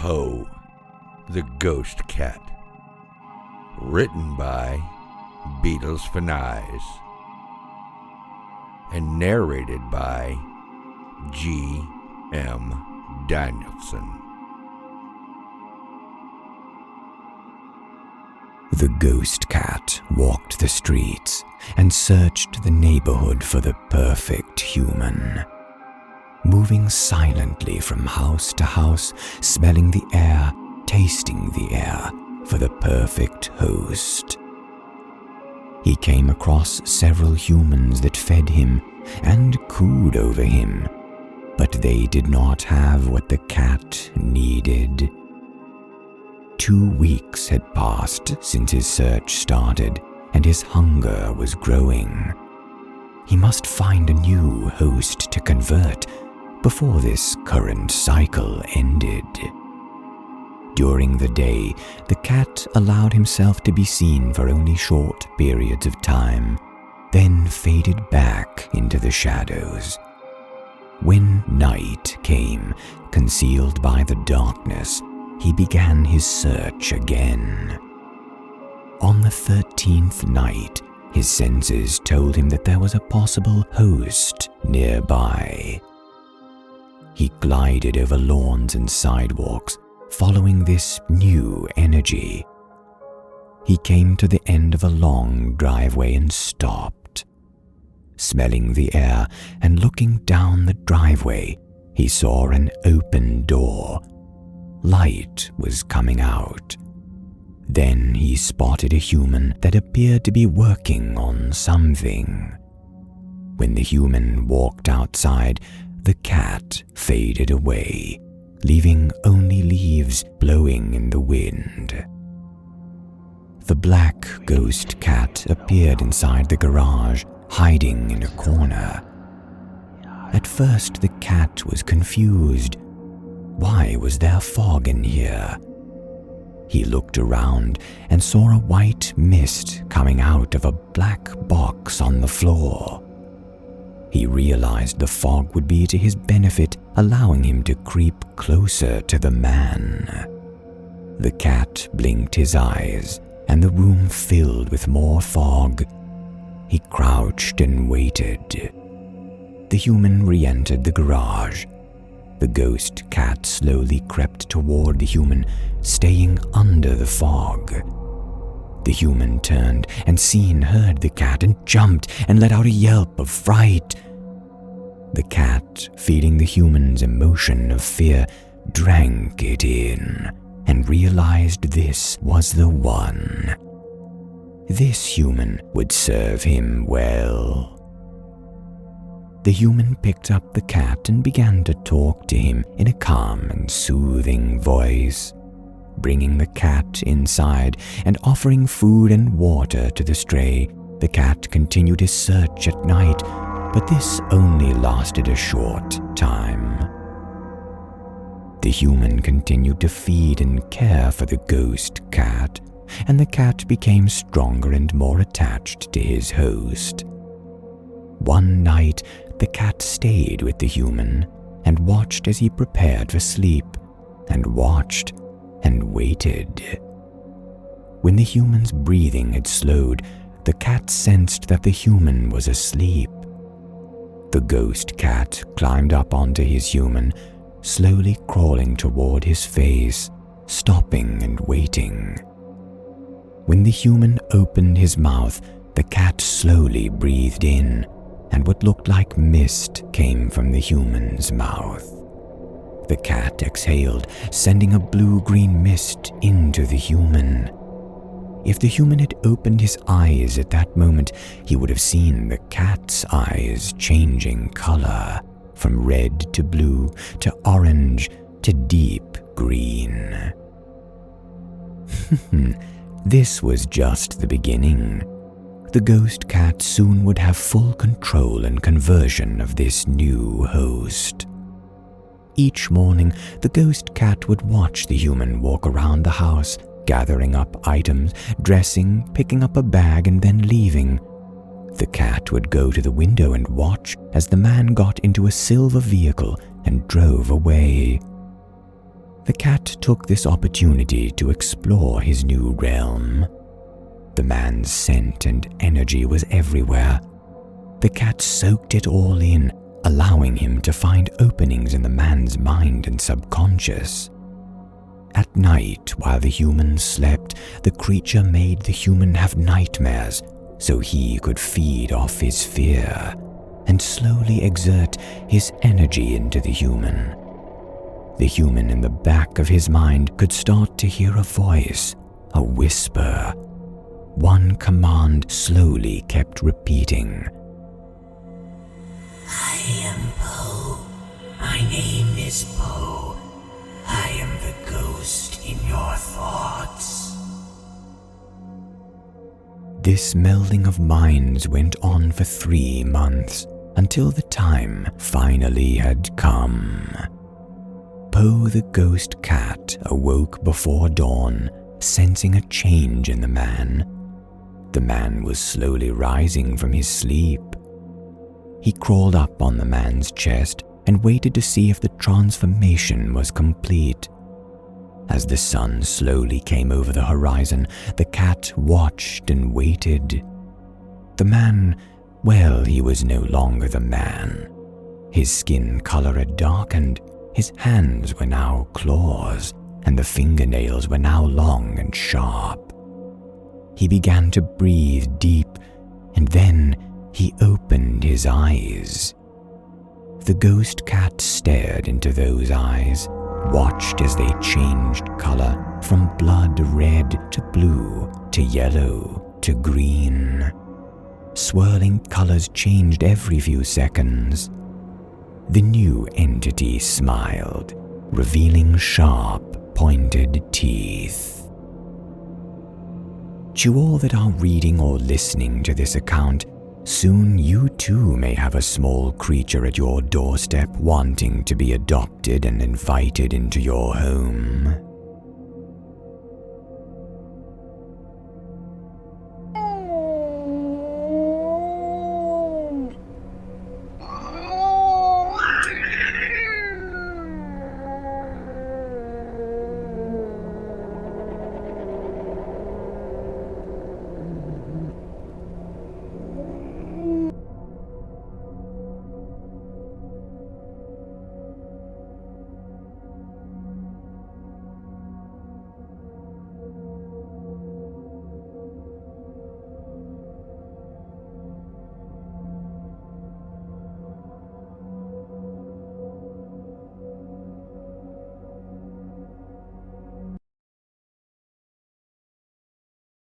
Ho, the Ghost Cat. Written by Beatlesfanize and narrated by G.M. Danielson. The ghost cat walked the streets and searched the neighborhood for the perfect human. Moving silently from house to house, smelling the air, tasting the air for the perfect host. He came across several humans that fed him and cooed over him, but they did not have what the cat needed. 2 weeks had passed since his search started, and his hunger was growing. He must find a new host to convert before this current cycle ended. During the day, the cat allowed himself to be seen for only short periods of time, then faded back into the shadows. When night came, concealed by the darkness, he began his search again. On the 13th night, his senses told him that there was a possible host nearby. He glided over lawns and sidewalks, following this new energy. He came to the end of a long driveway and stopped. Smelling the air and looking down the driveway, he saw an open door. Light was coming out. Then he spotted a human that appeared to be working on something. When the human walked outside, the cat faded away, leaving only leaves blowing in the wind. The black ghost cat appeared inside the garage, hiding in a corner. At first, the cat was confused. Why was there fog in here? He looked around and saw a white mist coming out of a black box on the floor. He realized the fog would be to his benefit, allowing him to creep closer to the man. The cat blinked his eyes, and the room filled with more fog. He crouched and waited. The human re-entered the garage. The ghost cat slowly crept toward the human, staying under the fog. The human turned and heard the cat and jumped and let out a yelp of fright. The cat, feeling the human's emotion of fear, drank it in and realized this was the one. This human would serve him well. The human picked up the cat and began to talk to him in a calm and soothing voice. Bringing the cat inside and offering food and water to the stray, the cat continued his search at night, but this only lasted a short time. The human continued to feed and care for the ghost cat, and the cat became stronger and more attached to his host. One night, the cat stayed with the human and watched as he prepared for sleep, and watched and waited. When the human's breathing had slowed, the cat sensed that the human was asleep. The ghost cat climbed up onto his human, slowly crawling toward his face, stopping and waiting. When the human opened his mouth, the cat slowly breathed in, and what looked like mist came from the human's mouth. The cat exhaled, sending a blue-green mist into the human. If the human had opened his eyes at that moment, he would have seen the cat's eyes changing color, from red to blue to orange to deep green. This was just the beginning. The ghost cat soon would have full control and conversion of this new host. Each morning, the ghost cat would watch the human walk around the house, gathering up items, dressing, picking up a bag, and then leaving. The cat would go to the window and watch as the man got into a silver vehicle and drove away. The cat took this opportunity to explore his new realm. The man's scent and energy was everywhere. The cat soaked it all in, allowing him to find openings in the man's mind and subconscious. At night, while the human slept, the creature made the human have nightmares so he could feed off his fear and slowly exert his energy into the human. The human in the back of his mind could start to hear a voice, a whisper. One command slowly kept repeating. I am Poe. My name is Poe. I am the ghost in your thoughts. This melding of minds went on for 3 months until the time finally had come. Poe the ghost cat awoke before dawn, sensing a change in the man. The man was slowly rising from his sleep. He crawled up on the man's chest and waited to see if the transformation was complete. As the sun slowly came over the horizon, the cat watched and waited. The man, well, he was no longer the man. His skin color had darkened, his hands were now claws, and the fingernails were now long and sharp. He began to breathe deep, and then he opened his eyes. The ghost cat stared into those eyes, watched as they changed color from blood red to blue to yellow to green. Swirling colors changed every few seconds. The new entity smiled, revealing sharp, pointed teeth. To all that are reading or listening to this account, soon you too may have a small creature at your doorstep wanting to be adopted and invited into your home.